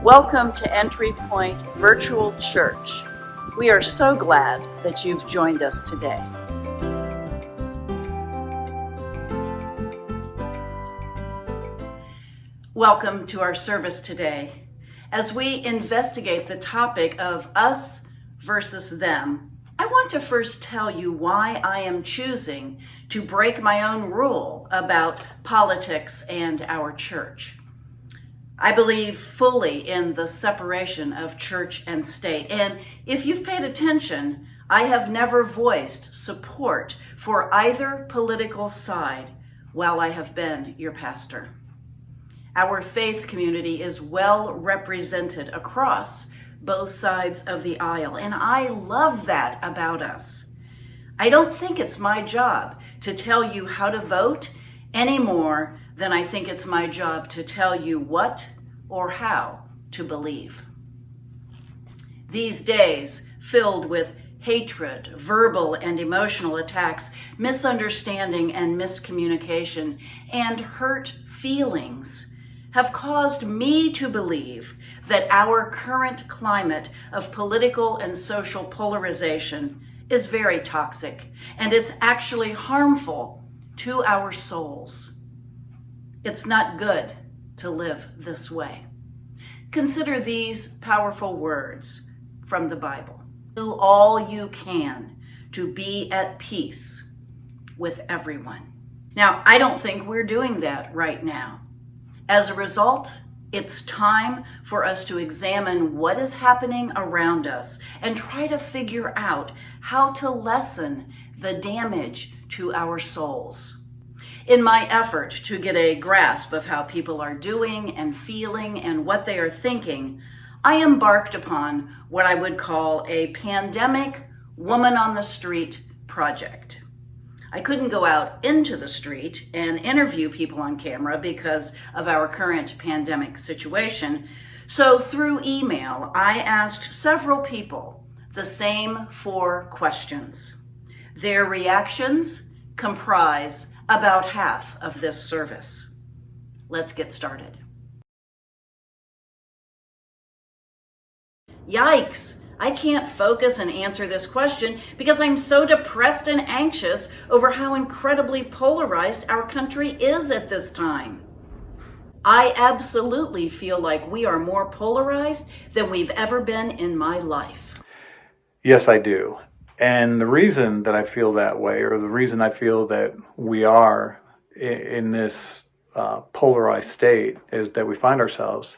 Welcome to Entry Point Virtual Church. We are so glad that you've joined us today. Welcome to our service today. As we investigate the topic of us versus them, I want to first tell you why I am choosing to break my own rule about politics and our church. I believe fully in the separation of church and state, and if you've paid attention, I have never voiced support for either political side while I have been your pastor. Our faith community is well represented across both sides of the aisle, and I love that about us. I don't think it's my job to tell you how to vote any more than I think it's my job to tell you what or how to believe. These days, filled with hatred, verbal and emotional attacks, misunderstanding and miscommunication, and hurt feelings, have caused me to believe that our current climate of political and social polarization is very toxic, and it's actually harmful to our souls. It's not good to live this way. Consider these powerful words from the Bible. Do all you can to be at peace with everyone. Now, I don't think we're doing that right now. As a result, it's time for us to examine what is happening around us and try to figure out how to lessen the damage to our souls. In my effort to get a grasp of how people are doing and feeling and what they are thinking, I embarked upon what I would call a pandemic woman on the street project. I couldn't go out into the street and interview people on camera because of our current pandemic situation. So through email, I asked several people the same 4 questions. Their reactions comprise about half of this service. Let's get started. Yikes! I can't focus and answer this question because I'm so depressed and anxious over how incredibly polarized our country is at this time. I absolutely feel like we are more polarized than we've ever been in my life. Yes, I do. And the reason that I feel that way, or the reason I feel that we are in this polarized state is that we find ourselves,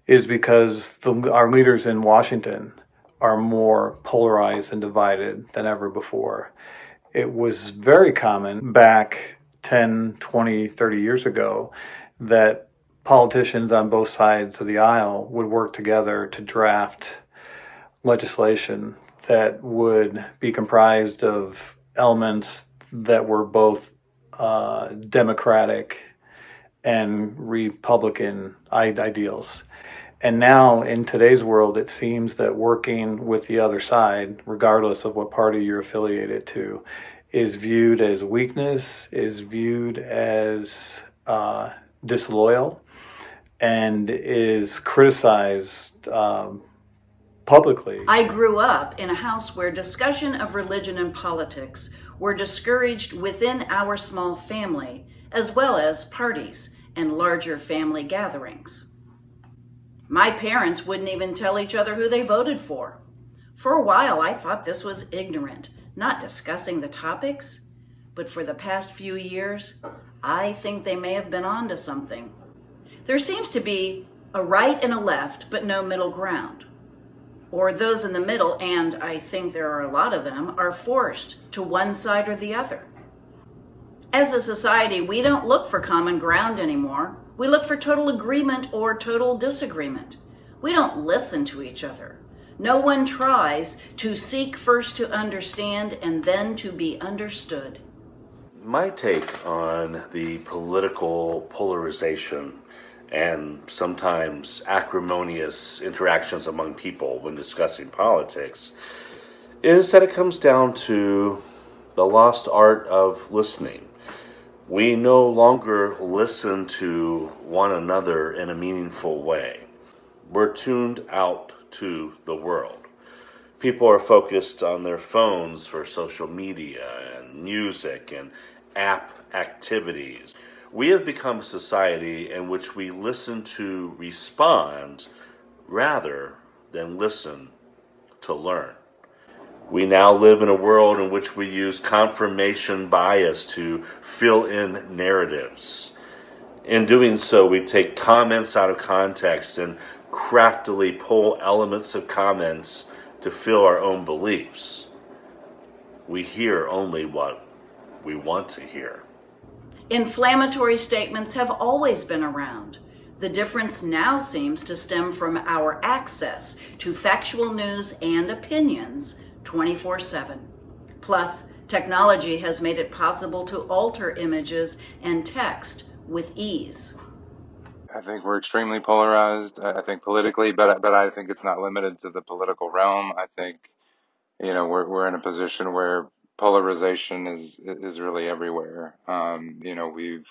is because our leaders in Washington are more polarized and divided than ever before. It was very common back 10, 20, 30 years ago that politicians on both sides of the aisle would work together to draft legislation that would be comprised of elements that were both Democratic and Republican ideals. And now in today's world, it seems that working with the other side, regardless of what party you're affiliated to, is viewed as weakness, is viewed as disloyal, and is criticized publicly. I grew up in a house where discussion of religion and politics were discouraged within our small family, as well as parties and larger family gatherings. My parents wouldn't even tell each other who they voted for. For a while, I thought this was ignorant, not discussing the topics. But for the past few years, I think they may have been onto something. There seems to be a right and a left, but no middle ground. Or those in the middle, and I think there are a lot of them, are forced to one side or the other. As a society, we don't look for common ground anymore. We look for total agreement or total disagreement. We don't listen to each other. No one tries to seek first to understand and then to be understood. My take on the political polarization and sometimes acrimonious interactions among people when discussing politics is that it comes down to the lost art of listening. We no longer listen to one another in a meaningful way. We're tuned out to the world. People are focused on their phones for social media and music and app activities. We have become a society in which we listen to respond rather than listen to learn. We now live in a world in which we use confirmation bias to fill in narratives. In doing so, we take comments out of context and craftily pull elements of comments to fill our own beliefs. We hear only what we want to hear. Inflammatory statements have always been around. The difference now seems to stem from our access to factual news and opinions 24/7. Plus, technology has made it possible to alter images and text with ease. I think we're extremely polarized. I think politically, but I think it's not limited to the political realm. I think we're in a position where polarization is really everywhere. We've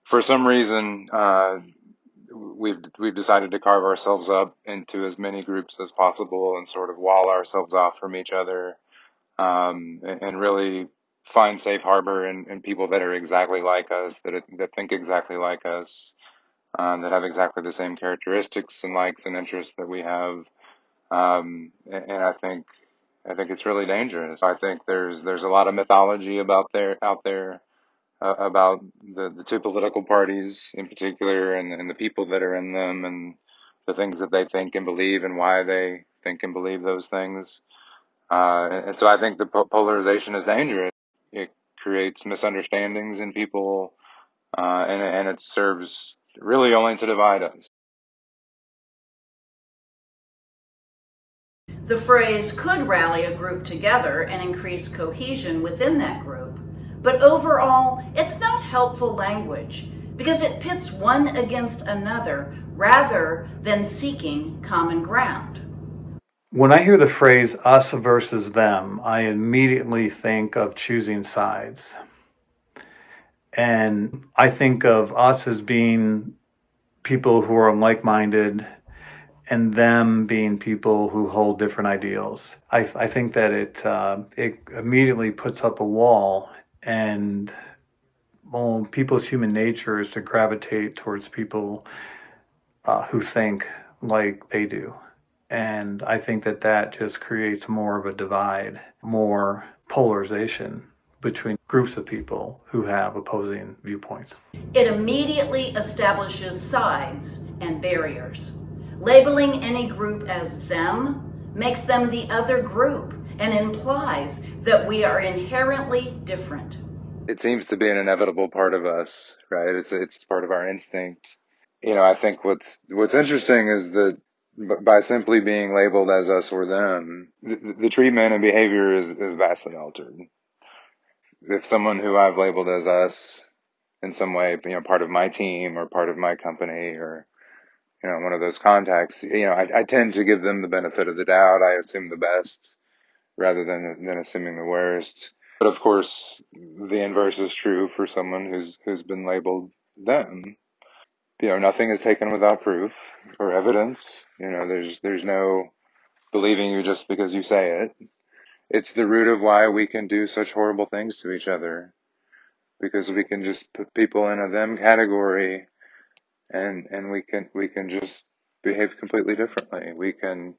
for some reason we've decided to carve ourselves up into as many groups as possible and sort of wall ourselves off from each other, and really find safe harbor in people that are exactly like us, that think exactly like us, that have exactly the same characteristics and likes and interests that we have. And I think it's really dangerous. I think there's a lot of mythology out there about the two political parties in particular, and the people that are in them, and the things that they think and believe and why they think and believe those things. And so I think the polarization is dangerous. It creates misunderstandings in people, and it serves really only to divide us. The phrase could rally a group together and increase cohesion within that group, but overall, it's not helpful language because it pits one against another rather than seeking common ground. When I hear the phrase us versus them, I immediately think of choosing sides. And I think of us as being people who are like-minded and them being people who hold different ideals. I think that it immediately puts up a wall, and people's human nature is to gravitate towards people who think like they do. And I think that just creates more of a divide, more polarization between groups of people who have opposing viewpoints. It immediately establishes sides and barriers. Labeling any group as them makes them the other group and implies that we are inherently different. It seems to be an inevitable part of us, right? It's part of our instinct. I think what's interesting is that by simply being labeled as us or them, the treatment and behavior is vastly altered. If someone who I've labeled as us in some way, part of my team or part of my company, or one of those contacts, I tend to give them the benefit of the doubt. I assume the best rather than assuming the worst. But of course, the inverse is true for someone who's been labeled them. Nothing is taken without proof or evidence. There's no believing you just because you say it. It's the root of why we can do such horrible things to each other, because we can just put people in a them category, and we can just behave completely differently. We can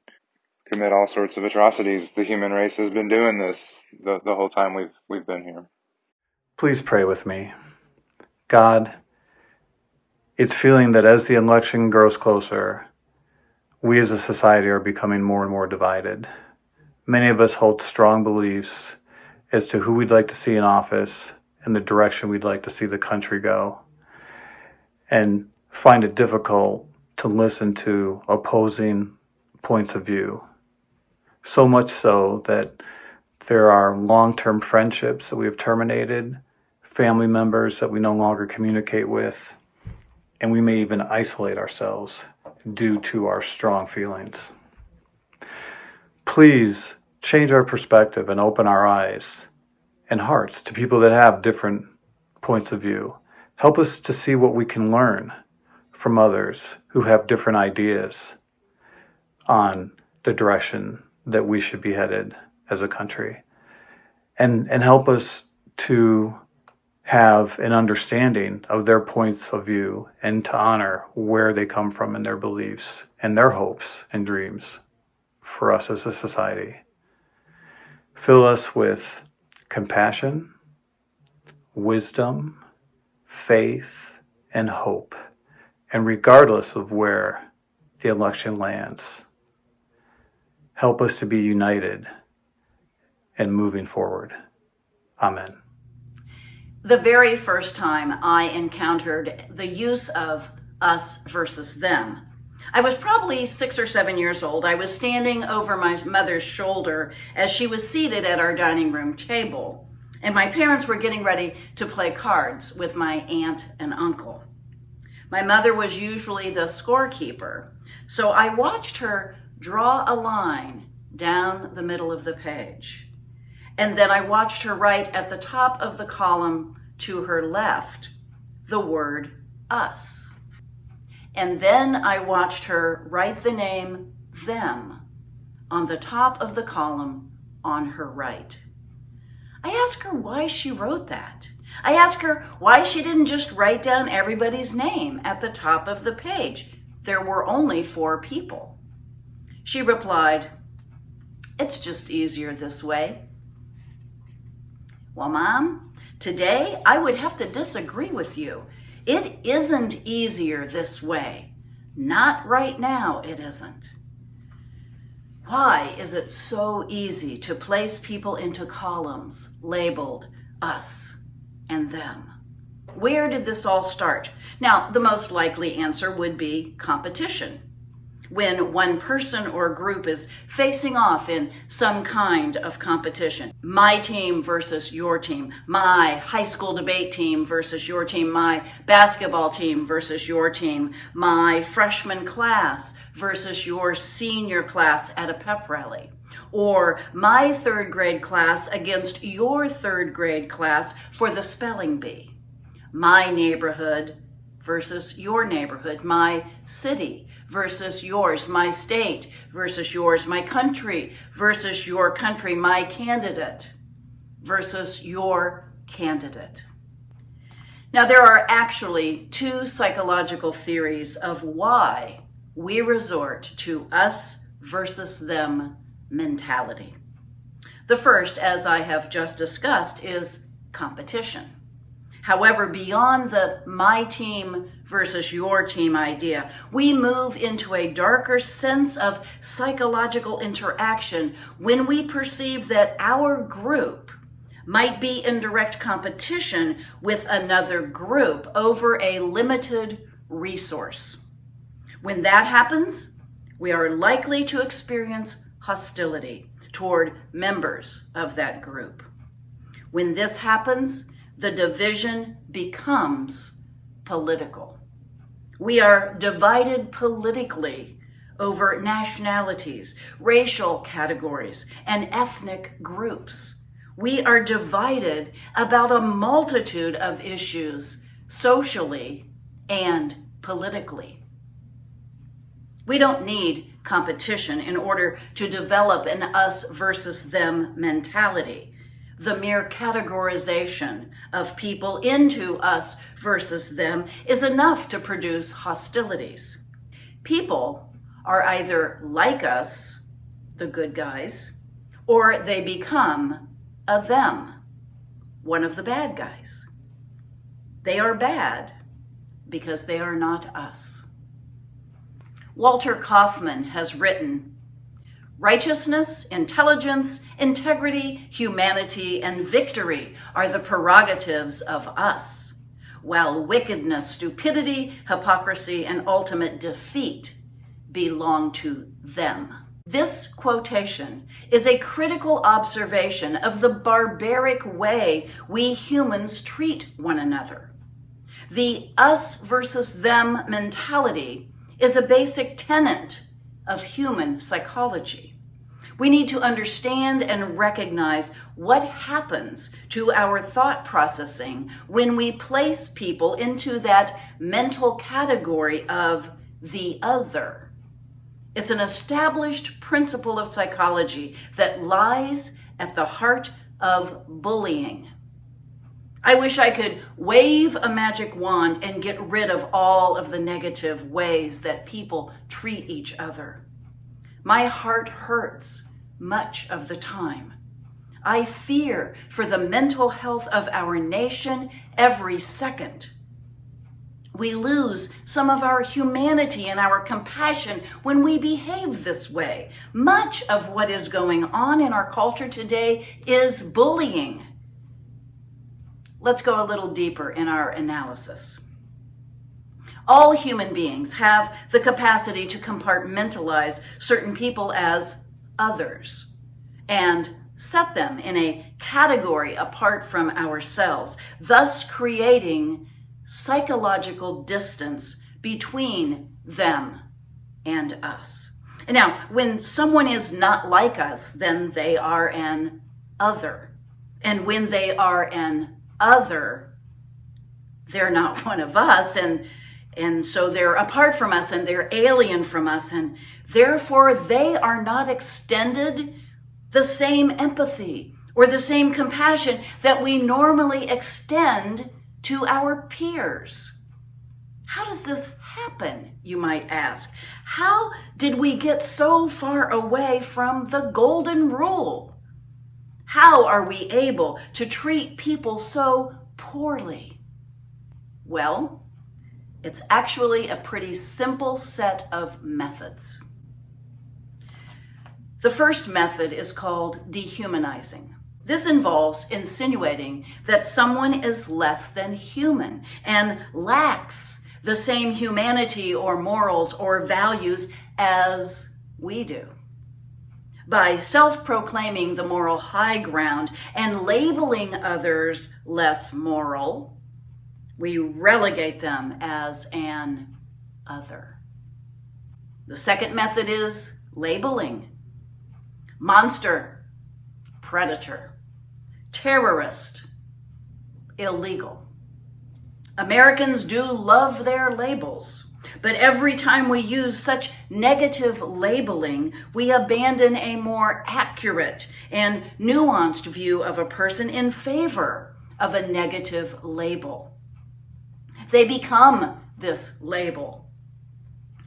commit all sorts of atrocities. The human race has been doing this the whole time we've been here. Please pray with me. God, it's feeling that as the election grows closer, we as a society are becoming more and more divided. Many of us hold strong beliefs as to who we'd like to see in office and the direction we'd like to see the country go, and find it difficult to listen to opposing points of view. So much so that there are long-term friendships that we have terminated, family members that we no longer communicate with, and we may even isolate ourselves due to our strong feelings. Please change our perspective and open our eyes and hearts to people that have different points of view. Help us to see what we can learn from others who have different ideas on the direction that we should be headed as a country, and help us to have an understanding of their points of view and to honor where they come from and their beliefs and their hopes and dreams for us as a society. Fill us with compassion, wisdom, faith, and hope, and regardless of where the election lands, help us to be united and moving forward. Amen. The very first time I encountered the use of us versus them, I was probably 6 or 7 years old. I was standing over my mother's shoulder as she was seated at our dining room table, and my parents were getting ready to play cards with my aunt and uncle. My mother was usually the scorekeeper, so I watched her draw a line down the middle of the page. And then I watched her write at the top of the column to her left the word us. And then I watched her write the name them on the top of the column on her right. I asked her why she wrote that. I asked her why she didn't just write down everybody's name at the top of the page. There were only 4 people. She replied, "It's just easier this way." Well, Mom, today I would have to disagree with you. It isn't easier this way. Not right now, it isn't. Why is it so easy to place people into columns labeled us and them? Where did this all start? Now, the most likely answer would be competition. When one person or group is facing off in some kind of competition. My team versus your team, my high school debate team versus your team, my basketball team versus your team, my freshman class versus your senior class at a pep rally, or my 3rd grade class against your 3rd grade class for the spelling bee, my neighborhood versus your neighborhood, my city versus yours, my state versus yours, my country versus your country, my candidate versus your candidate. Now, there are actually 2 psychological theories of why we resort to us versus them mentality. The first, as I have just discussed, is competition. However, beyond the my team versus your team idea, we move into a darker sense of psychological interaction when we perceive that our group might be in direct competition with another group over a limited resource. When that happens, we are likely to experience hostility toward members of that group. When this happens, the division becomes political. We are divided politically over nationalities, racial categories, and ethnic groups. We are divided about a multitude of issues socially and politically. We don't need competition in order to develop an us versus them mentality. The mere categorization of people into us versus them is enough to produce hostilities. People are either like us, the good guys, or they become a them, one of the bad guys. They are bad because they are not us. Walter Kaufman has written, "Righteousness, intelligence, integrity, humanity, and victory are the prerogatives of us, while wickedness, stupidity, hypocrisy, and ultimate defeat belong to them." This quotation is a critical observation of the barbaric way we humans treat one another. The us versus them mentality is a basic tenet of human psychology. We need to understand and recognize what happens to our thought processing when we place people into that mental category of the other. It's an established principle of psychology that lies at the heart of bullying. I wish I could wave a magic wand and get rid of all of the negative ways that people treat each other. My heart hurts much of the time. I fear for the mental health of our nation every second. We lose some of our humanity and our compassion when we behave this way. Much of what is going on in our culture today is bullying. Let's go a little deeper in our analysis. All human beings have the capacity to compartmentalize certain people as others and set them in a category apart from ourselves, thus creating psychological distance between them and us. And now, when someone is not like us, then they are an other. And when they are an other, they're not one of us, and so they're apart from us, and they're alien from us, and therefore they are not extended the same empathy or the same compassion that we normally extend to our peers. How does this happen, you might ask? How did we get so far away from the golden rule? How are we able to treat people so poorly? Well, it's actually a pretty simple set of methods. The first method is called dehumanizing. This involves insinuating that someone is less than human and lacks the same humanity or morals or values as we do. By self-proclaiming the moral high ground and labeling others less moral, we relegate them as an other. The second method is labeling. Monster, predator, terrorist, illegal. Americans do love their labels. But every time we use such negative labeling, we abandon a more accurate and nuanced view of a person in favor of a negative label. They become this label.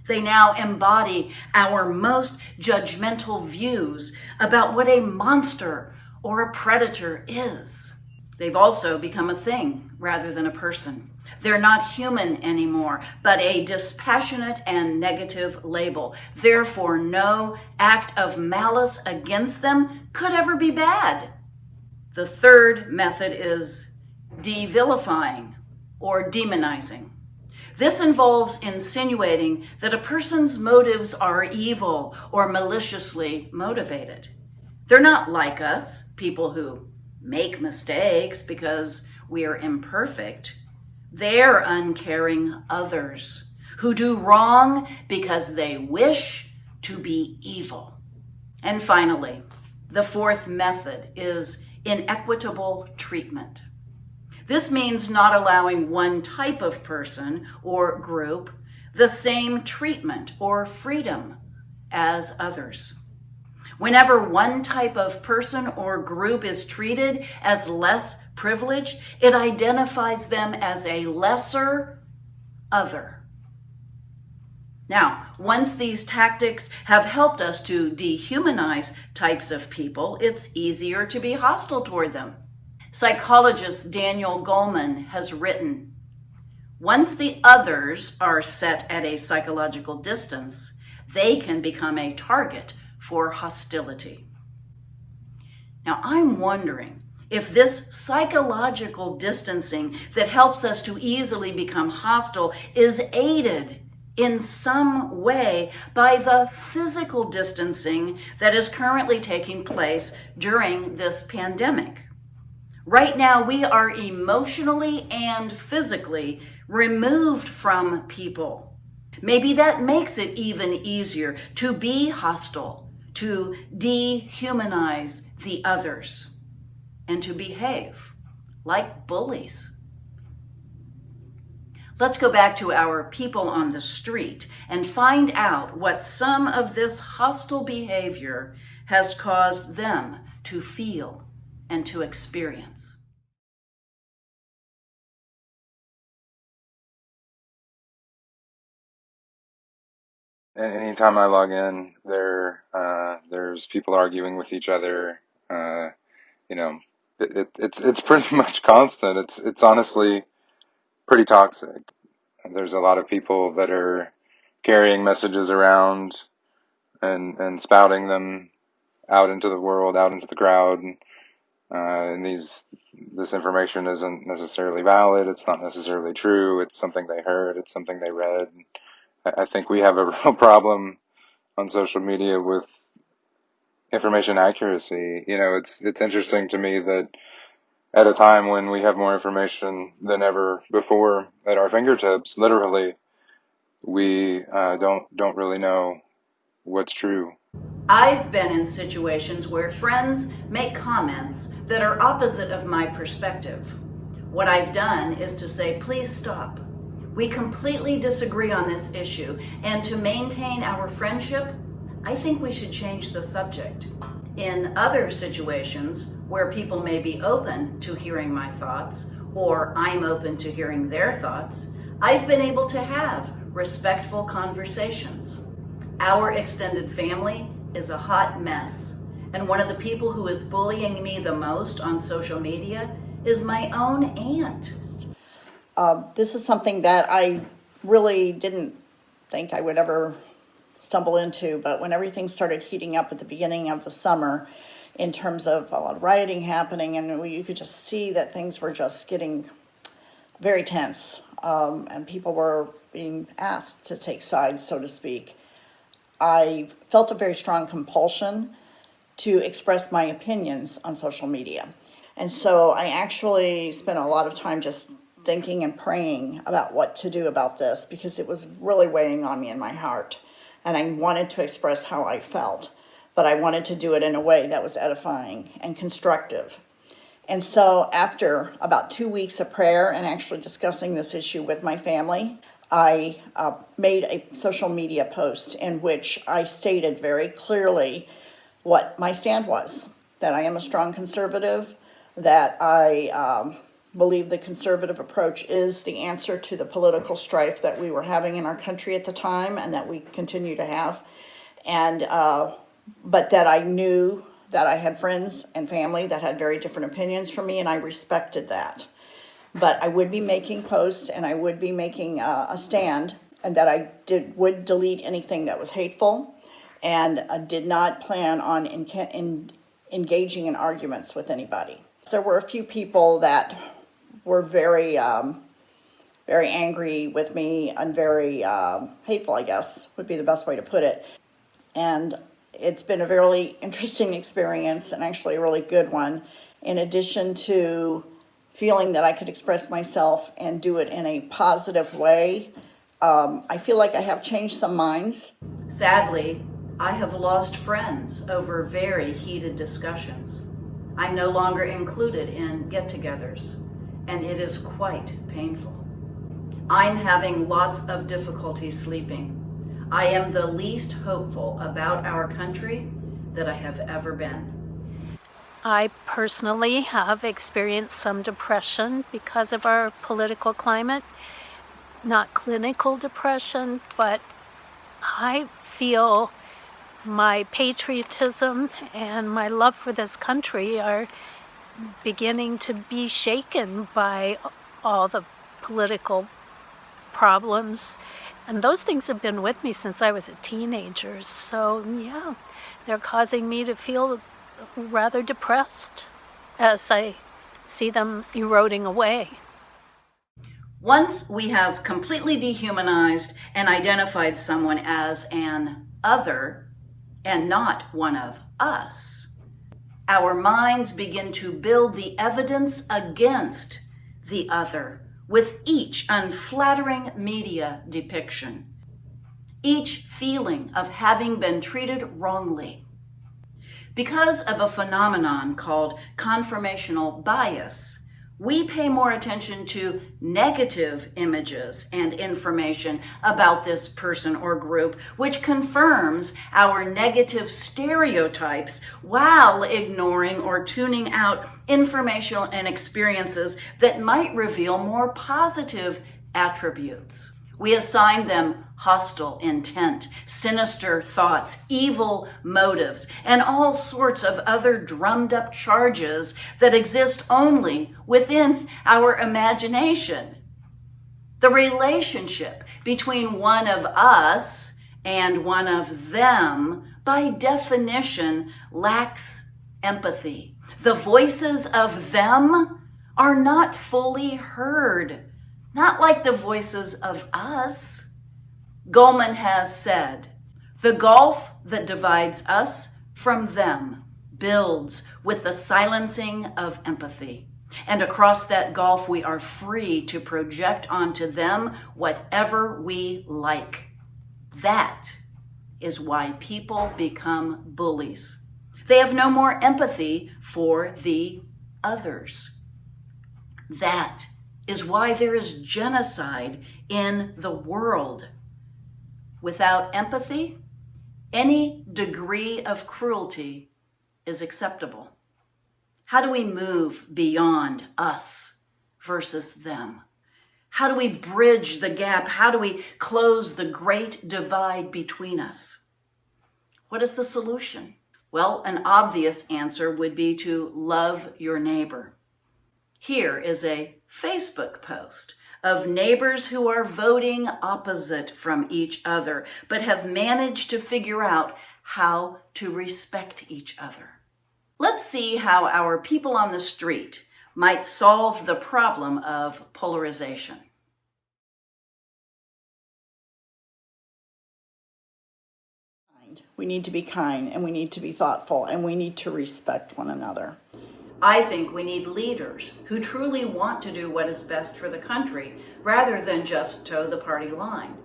They now embody our most judgmental views about what a monster or a predator is. They've also become a thing rather than a person. They're not human anymore, but a dispassionate and negative label. Therefore, no act of malice against them could ever be bad. The third method is devilifying or demonizing. This involves insinuating that a person's motives are evil or maliciously motivated. They're not like us, people who make mistakes because we are imperfect. They're uncaring others who do wrong because they wish to be evil. And finally, the fourth method is inequitable treatment. This means not allowing one type of person or group the same treatment or freedom as others. Whenever one type of person or group is treated as less privileged, it identifies them as a lesser other. Now, once these tactics have helped us to dehumanize types of people, it's easier to be hostile toward them. Psychologist Daniel Goleman has written, once the others are set at a psychological distance, they can become a target for hostility. Now, I'm wondering if this psychological distancing that helps us to easily become hostile is aided in some way by the physical distancing that is currently taking place during this pandemic. Right now, we are emotionally and physically removed from people. Maybe that makes it even easier to be hostile to dehumanize the others, and to behave like bullies. Let's go back to our people on the street and find out what some of this hostile behavior has caused them to feel and to experience. Anytime I log in, there's people arguing with each other. You know, it's pretty much constant. It's honestly pretty toxic. There's a lot of people that are carrying messages around and spouting them out into the world, out into the crowd. And this information isn't necessarily valid. It's not necessarily true. It's something they heard. It's something they read. I think we have a real problem on social media with information accuracy. It's interesting to me that at a time when we have more information than ever before at our fingertips, literally, we don't really know what's true. I've been in situations where friends make comments that are opposite of my perspective. What I've done is to say, please stop. We completely disagree on this issue, and to maintain our friendship, I think we should change the subject. In other situations where people may be open to hearing my thoughts, or I'm open to hearing their thoughts, I've been able to have respectful conversations. Our extended family is a hot mess, and one of the people who is bullying me the most on social media is my own aunt. This is something that I really didn't think I would ever stumble into, but when everything started heating up at the beginning of the summer, in terms of a lot of rioting happening, and you could just see that things were just getting very tense, and people were being asked to take sides, so to speak, I felt a very strong compulsion to express my opinions on social media. And so I actually spent a lot of time just thinking and praying about what to do about this, because it was really weighing on me in my heart. And I wanted to express how I felt, but I wanted to do it in a way that was edifying and constructive. And so after about 2 weeks of prayer and actually discussing this issue with my family, I made a social media post in which I stated very clearly what my stand was, that I am a strong conservative, that I believe the conservative approach is the answer to the political strife that we were having in our country at the time and that we continue to have. And but that I knew that I had friends and family that had very different opinions from me, and I respected that. But I would be making posts and I would be making a stand, and that I would delete anything that was hateful, and did not plan on engaging in arguments with anybody. There were a few people that were very angry with me and very hateful, I guess, would be the best way to put it. And it's been a very interesting experience, and actually a really good one, in addition to feeling that I could express myself and do it in a positive way. I feel like I have changed some minds. Sadly, I have lost friends over very heated discussions. I'm no longer included in get-togethers, and it is quite painful. I'm having lots of difficulty sleeping. I am the least hopeful about our country that I have ever been. I personally have experienced some depression because of our political climate. Not clinical depression, but I feel my patriotism and my love for this country are beginning to be shaken by all the political problems. And those things have been with me since I was a teenager. So yeah, they're causing me to feel rather depressed as I see them eroding away. Once we have completely dehumanized and identified someone as an other and not one of us, our minds begin to build the evidence against the other with each unflattering media depiction, each feeling of having been treated wrongly, Because of a phenomenon called confirmational bias, we pay more attention to negative images and information about this person or group, which confirms our negative stereotypes while ignoring or tuning out information and experiences that might reveal more positive attributes. We assign them hostile intent, sinister thoughts, evil motives, and all sorts of other drummed up charges that exist only within our imagination. The relationship between one of us and one of them, by definition, lacks empathy. The voices of them are not fully heard. Not like the voices of us. Goldman has said, the gulf that divides us from them builds with the silencing of empathy. And across that gulf, we are free to project onto them whatever we like. That is why people become bullies. They have no more empathy for the others. That is why there is genocide in the world. Without empathy, any degree of cruelty is acceptable. How do we move beyond us versus them? How do we bridge the gap? How do we close the great divide between us? What is the solution? Well, an obvious answer would be to love your neighbor. Here is a Facebook post of neighbors who are voting opposite from each other, but have managed to figure out how to respect each other. Let's see how our people on the street might solve the problem of polarization. We need to be kind, and we need to be thoughtful, and we need to respect one another. I think we need leaders who truly want to do what is best for the country rather than just toe the party line.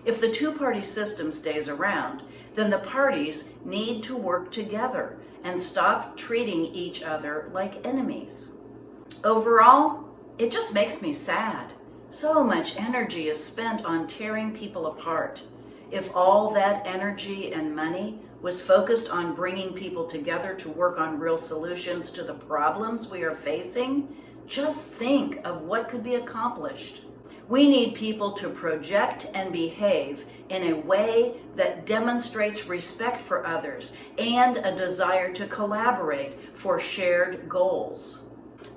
If the two-party system stays around, then the parties need to work together and stop treating each other like enemies. Overall, it just makes me sad. So much energy is spent on tearing people apart. If all that energy and money was focused on bringing people together to work on real solutions to the problems we are facing, just think of what could be accomplished. We need people to project and behave in a way that demonstrates respect for others and a desire to collaborate for shared goals.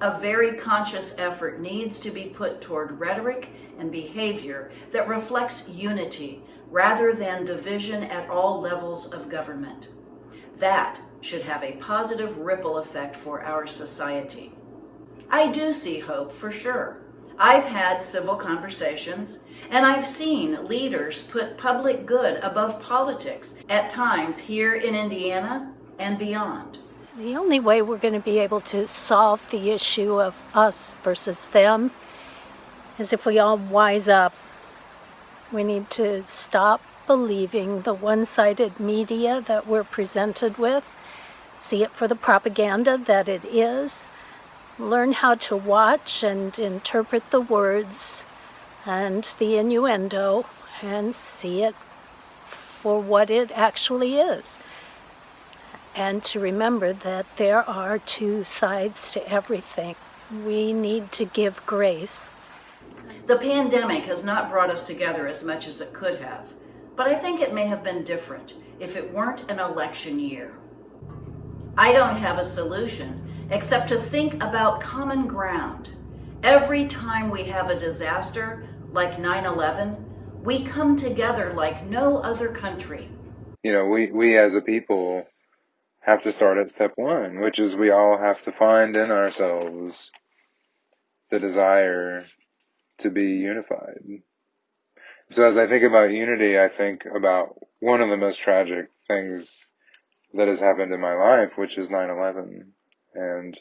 A very conscious effort needs to be put toward rhetoric and behavior that reflects unity rather than division at all levels of government. That should have a positive ripple effect for our society. I do see hope for sure. I've had civil conversations, and I've seen leaders put public good above politics at times here in Indiana and beyond. The only way we're going to be able to solve the issue of us versus them is if we all wise up. We need to stop believing the one-sided media that we're presented with, see it for the propaganda that it is, learn how to watch and interpret the words and the innuendo and see it for what it actually is. And to remember that there are two sides to everything. We need to give grace. The pandemic has not brought us together as much as it could have, but I think it may have been different if it weren't an election year. I don't have a solution except to think about common ground. Every time we have a disaster like 9/11, we come together like no other country. You know, we as a people have to start at step one, which is we all have to find in ourselves the desire to be unified. So as I think about unity, I think about one of the most tragic things that has happened in my life, which is 9/11. And,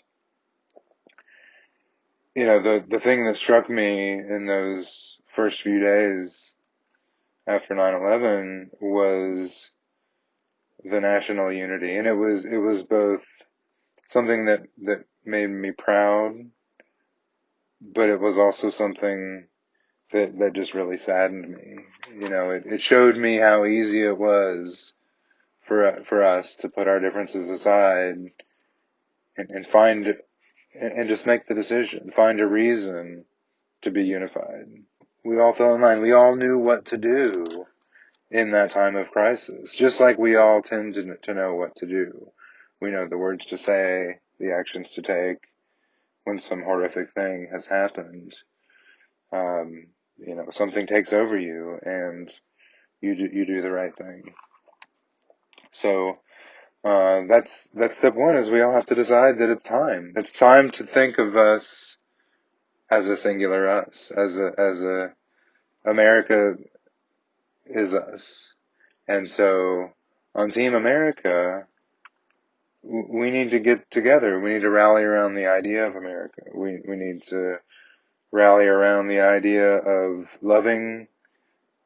you know, the thing that struck me in those first few days after 9/11 was the national unity. And it was both something that made me proud, but it was also something that just really saddened me. It showed me how easy it was for us to put our differences aside and find and just make the decision, find a reason to be unified. We all fell in line. We all knew what to do in that time of crisis, just like we all tend to know what to do. We know the words to say, the actions to take when some horrific thing has happened. Something takes over you and you do the right thing. So that's step one, is we all have to decide that it's time. It's time to think of us as a singular us, as a America is us. And so on Team America, we need to get together. We need to rally around the idea of America. We need to rally around the idea of loving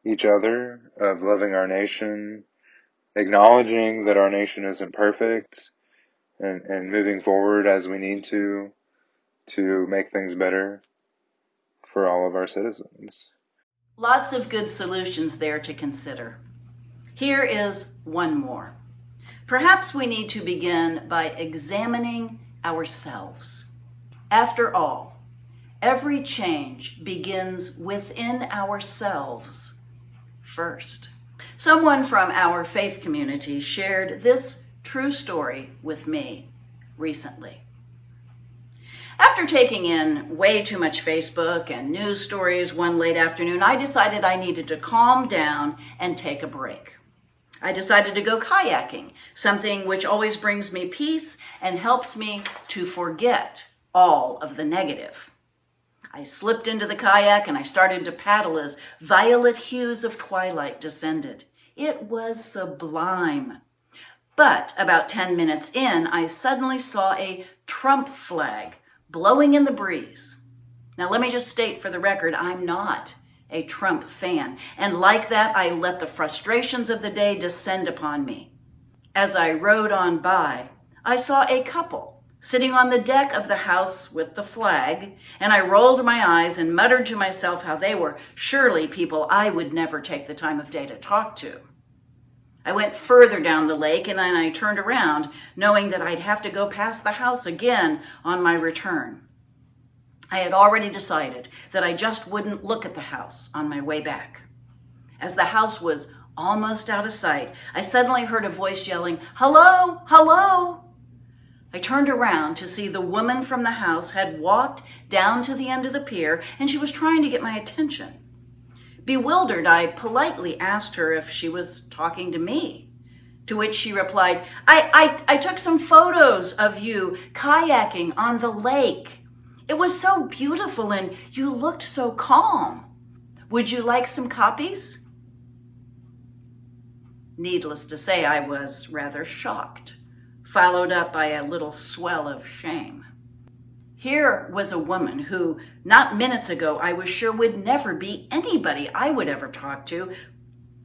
each other, of loving our nation, acknowledging that our nation isn't perfect, and moving forward as we need to make things better for all of our citizens. Lots of good solutions there to consider. Here is one more. Perhaps we need to begin by examining ourselves. After all, every change begins within ourselves first. Someone from our faith community shared this true story with me recently. After taking in way too much Facebook and news stories one late afternoon, I decided I needed to calm down and take a break. I decided to go kayaking, something which always brings me peace and helps me to forget all of the negative. I slipped into the kayak and I started to paddle as violet hues of twilight descended. It was sublime. But about 10 minutes in, I suddenly saw a Trump flag blowing in the breeze. Now, let me just state for the record, I'm not a Trump fan. And like that, I let the frustrations of the day descend upon me. As I rode on by, I saw a couple sitting on the deck of the house with the flag, and I rolled my eyes and muttered to myself how they were surely people I would never take the time of day to talk to. I went further down the lake, and then I turned around, knowing that I'd have to go past the house again on my return. I had already decided that I just wouldn't look at the house on my way back. As the house was almost out of sight, I suddenly heard a voice yelling, "Hello, hello!" I turned around to see the woman from the house had walked down to the end of the pier, and she was trying to get my attention. Bewildered, I politely asked her if she was talking to me, to which she replied, I took some photos of you kayaking on the lake. It was so beautiful and you looked so calm. Would you like some copies?" Needless to say, I was rather shocked, followed up by a little swell of shame. Here was a woman who, not minutes ago, I was sure would never be anybody I would ever talk to.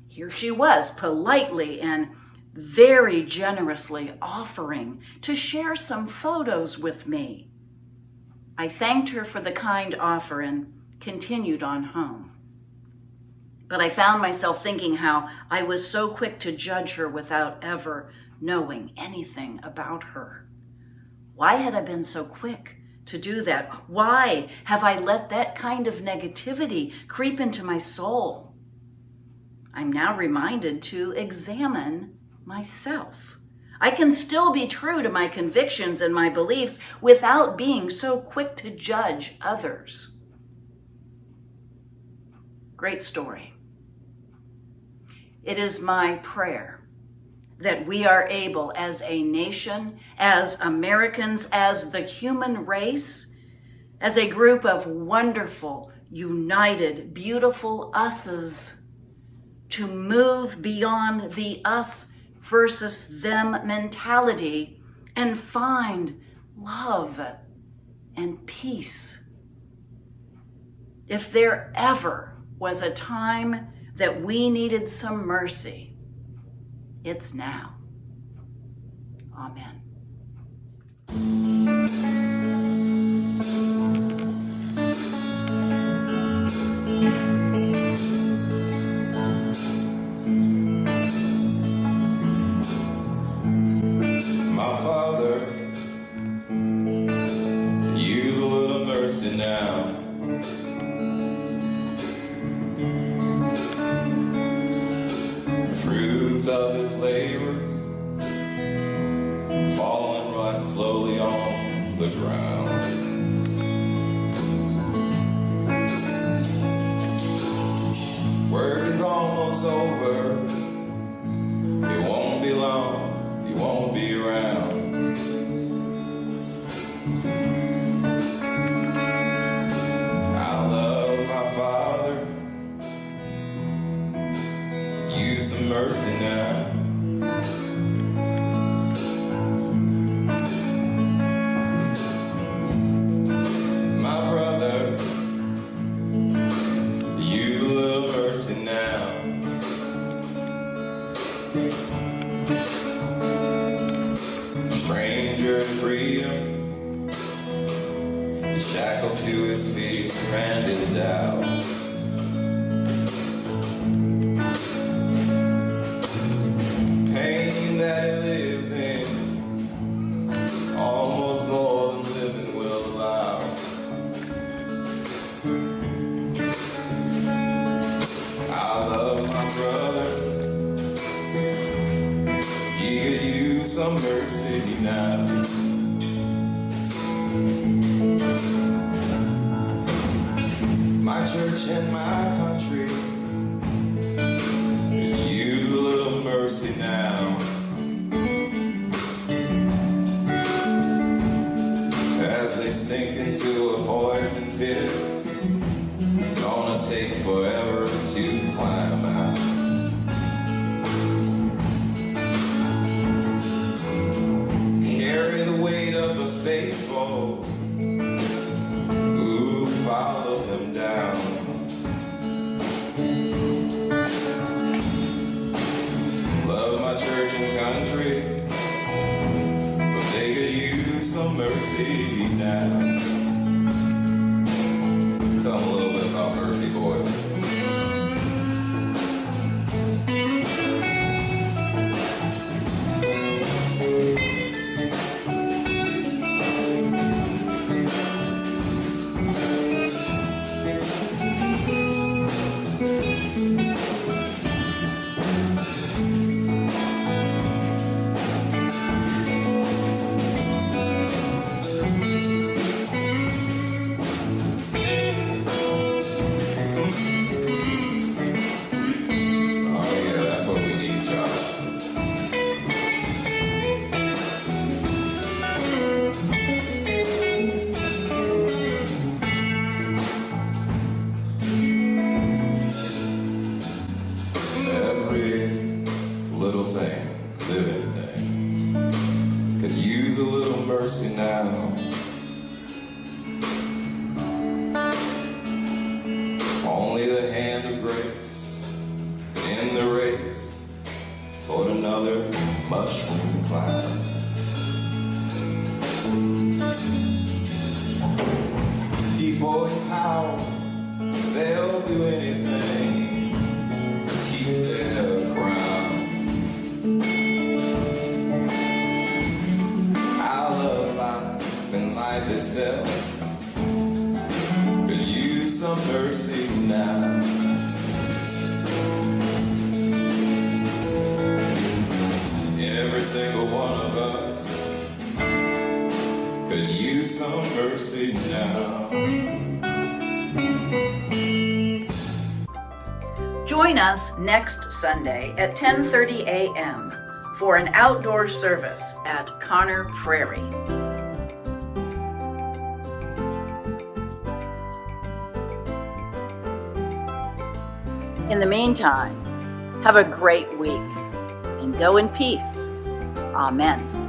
Here she was, politely and very generously offering to share some photos with me. I thanked her for the kind offer and continued on home. But I found myself thinking how I was so quick to judge her without ever knowing anything about her. Why had I been so quick to do that? Why have I let that kind of negativity creep into my soul? I'm now reminded to examine myself. I can still be true to my convictions and my beliefs without being so quick to judge others. Great story. It is my prayer that we are able as a nation, as Americans, as the human race, as a group of wonderful, united, beautiful us's, to move beyond the us versus them mentality and find love and peace. If there ever was a time that we needed some mercy, it's now. Amen. My Father, use a little mercy now. The fruits of his labor falling right slowly on the ground. Work is almost over. It won't be long. You won't be around. I love my Father. Use some mercy now. My brother, use a little mercy now. Stranger in freedom, is shackled to his fear and his doubt. Pain that he lives in, almost more than living will allow. I love my brother, he could use some mercy now. My church and my country could use a little mercy now. As they sink into a poison pit, gonna take forever to climb out. Carry the weight of the faithful who follow them down. Love my church and country, but they could use some mercy now. Tell them a little bit about mercy, boys. Mercy now. Only the hand of grace in the race toward another mushroom cloud. People in power, they'll do anything to keep their crown. Life itself could use some mercy now. Every single one of us could use some mercy now. Join us next Sunday at 10:30 a.m. for an outdoor service at Connor Prairie. In the meantime, have a great week and go in peace. Amen.